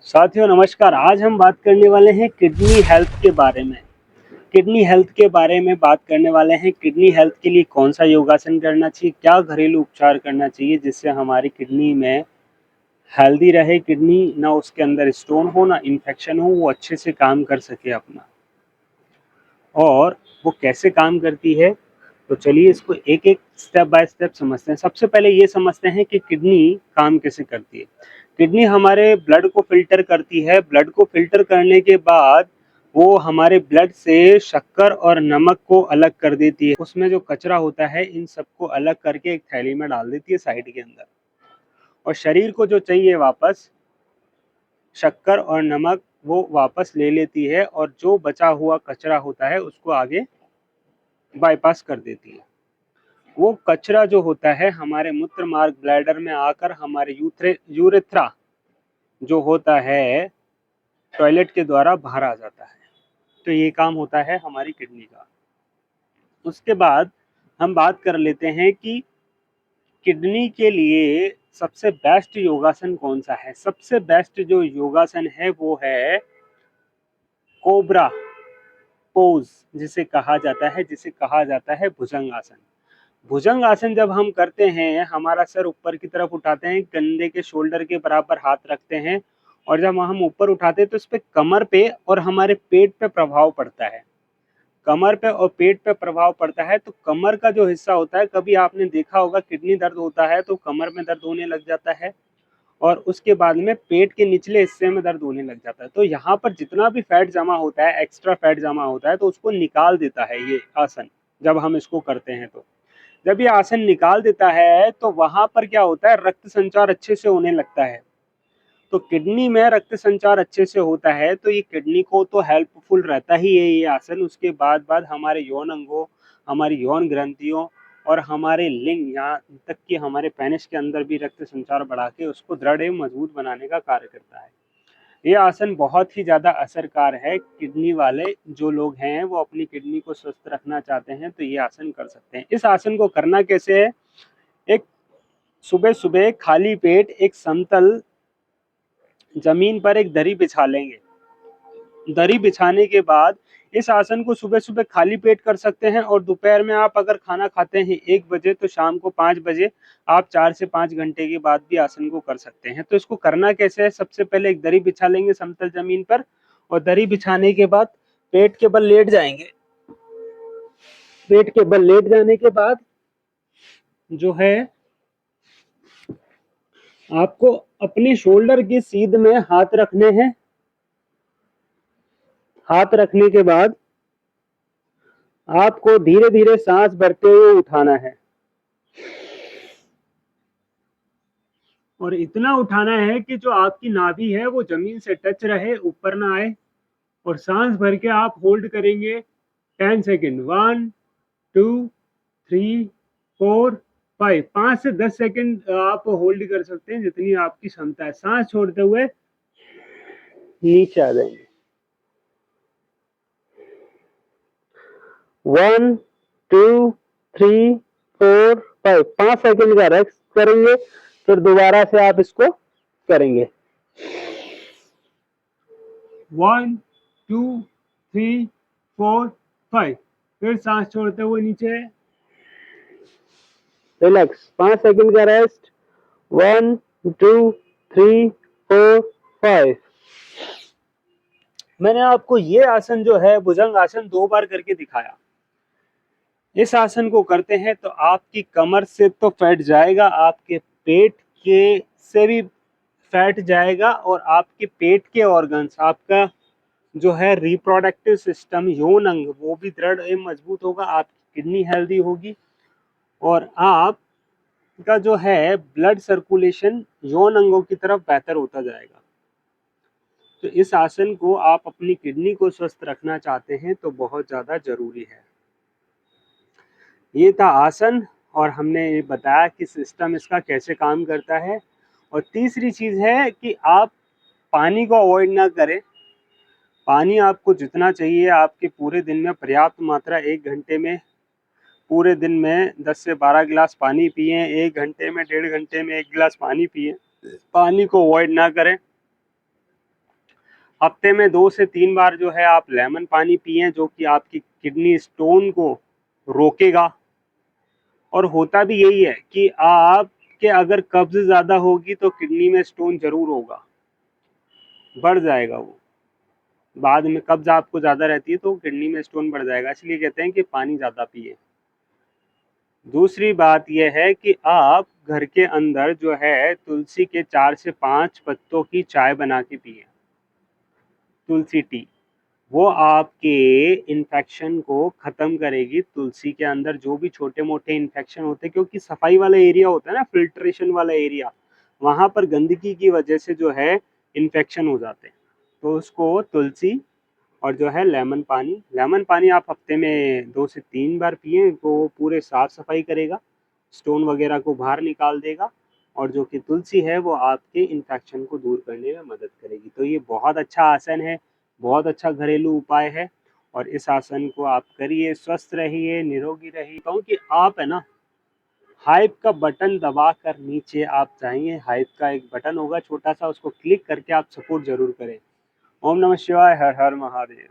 साथियों नमस्कार। आज हम बात करने वाले हैं किडनी हेल्थ के बारे में। किडनी हेल्थ के बारे में बात करने वाले हैं। किडनी हेल्थ के लिए कौन सा योगासन करना चाहिए, क्या घरेलू उपचार करना चाहिए जिससे हमारी किडनी में हेल्दी रहे, किडनी ना उसके अंदर स्टोन हो ना इन्फेक्शन हो, वो अच्छे से काम कर सके अपना। और वो कैसे काम करती है, तो चलिए इसको एक एक स्टेप बाय स्टेप समझते हैं। सबसे पहले ये समझते हैं कि किडनी काम कैसे करती है। किडनी हमारे ब्लड को फिल्टर करती है। ब्लड को फिल्टर करने के बाद वो हमारे ब्लड से शक्कर और नमक को अलग कर देती है। उसमें जो कचरा होता है इन सबको अलग करके एक थैली में डाल देती है साइड के अंदर। और शरीर को जो चाहिए वापस शक्कर और नमक वो वापस ले लेती है, और जो बचा हुआ कचरा होता है उसको आगे बाईपास कर देती है। वो कचरा जो होता है हमारे मूत्र मार्ग ब्लैडर में आकर हमारे यूरेथ्रा जो होता है टॉयलेट के द्वारा बाहर आ जाता है। तो ये काम होता है हमारी किडनी का। उसके बाद हम बात कर लेते हैं कि किडनी के लिए सबसे बेस्ट योगासन कौन सा है। सबसे बेस्ट जो योगासन है वो है कोबरा पोज, जिसे कहा जाता है भुजंग आसन। भुजंग आसन जब हम करते हैं, हमारा सर ऊपर की तरफ उठाते हैं, कंधे के शोल्डर के बराबर हाथ रखते हैं, और जब हम ऊपर उठाते हैं तो इस पे कमर पे और हमारे पेट पे प्रभाव पड़ता है। कमर पे और पेट पे प्रभाव पड़ता है तो कमर का जो हिस्सा होता है, कभी आपने देखा होगा किडनी दर्द होता है तो कमर में दर्द होने लग जाता है, और उसके बाद में पेट के निचले हिस्से में दर्द होने लग जाता है। तो यहाँ पर जितना भी फैट जमा होता है, एक्स्ट्रा फैट जमा होता है, तो उसको निकाल देता है ये आसन। जब हम इसको करते हैं तो जब ये आसन निकाल देता है तो वहां पर क्या होता है, रक्त संचार अच्छे से होने लगता है। तो किडनी में रक्त संचार अच्छे से होता है तो ये किडनी को तो हेल्पफुल रहता ही है ये आसन। उसके बाद बाद हमारे यौन अंगों, हमारी यौन ग्रंथियों और हमारे लिंग, यहाँ तक कि हमारे पेनिस के अंदर भी रक्त संचार बढ़ा के उसको दृढ़ एवं मजबूत बनाने का कार्य करता है। ये आसन बहुत ही ज्यादा असरकार है। किडनी वाले जो लोग हैं वो अपनी किडनी को स्वस्थ रखना चाहते हैं तो ये आसन कर सकते हैं। इस आसन को करना कैसे है, एक सुबह सुबह खाली पेट एक समतल जमीन पर एक दरी बिछा लेंगे। दरी बिछाने के बाद इस आसन को सुबह सुबह खाली पेट कर सकते हैं, और दोपहर में आप अगर खाना खाते हैं 1 बजे तो शाम को 5 बजे आप 4 से 5 घंटे के बाद भी आसन को कर सकते हैं। तो इसको करना कैसे है, सबसे पहले एक दरी बिछा लेंगे समतल जमीन पर, और दरी बिछाने के बाद पेट के बल लेट जाएंगे। पेट के बल लेट जाने के बाद जो है आपको अपने शोल्डर की सीध में हाथ रखने हैं। हाथ रखने के बाद आपको धीरे धीरे सांस भरते हुए उठाना है, और इतना उठाना है कि जो आपकी नाभि है वो जमीन से टच रहे, ऊपर ना आए। और सांस भर के आप होल्ड करेंगे 10 सेकेंड। 1 2 3 4 5, 5 से 10 सेकेंड आप होल्ड कर सकते हैं, जितनी आपकी क्षमता है। सांस छोड़ते हुए नीचे आ जाएंगे। 1 2 3 4 5, 5 सेकेंड का रेस्ट करेंगे, फिर दोबारा से आप इसको करेंगे। 1 2 3 4 5, फिर सांस छोड़ते हुए नीचे, रिलैक्स, 5 सेकेंड का रेस्ट। 1 2 3 4 5। मैंने आपको ये आसन जो है भुजंग आसन 2 बार करके दिखाया। इस आसन को करते हैं तो आपकी कमर से तो फैट जाएगा, आपके पेट के से भी फैट जाएगा, और आपके पेट के ऑर्गन्स, आपका जो है रिप्रोडक्टिव सिस्टम, यौन अंग, वो भी दृढ़ एवं मजबूत होगा। आपकी किडनी हेल्दी होगी, और आपका जो है ब्लड सर्कुलेशन यौन अंगों की तरफ बेहतर होता जाएगा। तो इस आसन को आप अपनी किडनी को स्वस्थ रखना चाहते हैं तो बहुत ज़्यादा जरूरी है। ये था आसन, और हमने ये बताया कि सिस्टम इसका कैसे काम करता है। और तीसरी चीज़ है कि आप पानी को अवॉइड ना करें। पानी आपको जितना चाहिए, आपके पूरे दिन में पर्याप्त मात्रा, 1 घंटे में, पूरे दिन में 10 से 12 गिलास पानी पिए। 1 घंटे में, 1.5 घंटे में 1 गिलास पानी पिए। पानी को अवॉइड ना करें। हफ्ते में 2 से 3 बार जो है आप लेमन पानी पिएं, जो कि आपकी किडनी स्टोन को रोकेगा। और होता भी यही है कि आपके अगर कब्ज ज़्यादा होगी तो किडनी में स्टोन ज़रूर होगा, बढ़ जाएगा वो। बाद में कब्ज आपको ज़्यादा रहती है तो किडनी में स्टोन बढ़ जाएगा, इसलिए कहते हैं कि पानी ज़्यादा पिए। दूसरी बात यह है कि आप घर के अंदर जो है तुलसी के 4 से 5 पत्तों की चाय बना के पिए, तुलसी टी। वो आपके इन्फेक्शन को ख़त्म करेगी। तुलसी के अंदर जो भी छोटे-मोटे इन्फेक्शन होते हैं, क्योंकि सफाई वाला एरिया होता है ना, फ़िल्ट्रेशन वाला एरिया, वहाँ पर गंदगी की वजह से जो है इन्फेक्शन हो जाते हैं। तो उसको तुलसी और जो है लेमन पानी आप हफ्ते में 2 से 3 बार पिएँ, तो पूरे साफ-सफाई करेगा, स्टोन वगैरह को बाहर निकाल देगा। और जो कि तुलसी है वो आपके इन्फेक्शन को दूर करने में मदद करेगी। तो ये बहुत अच्छा आसन है, बहुत अच्छा घरेलू उपाय है और इस आसन को आप करिए, स्वस्थ रहिए, निरोगी रहिए। कहूँ कि आप है ना, हाइप का बटन दबाकर नीचे आप जाइए, हाइप का एक बटन होगा छोटा-सा, उसको क्लिक करके आप सपोर्ट ज़रूर करें। ओम नमः शिवाय, हर हर महादेव।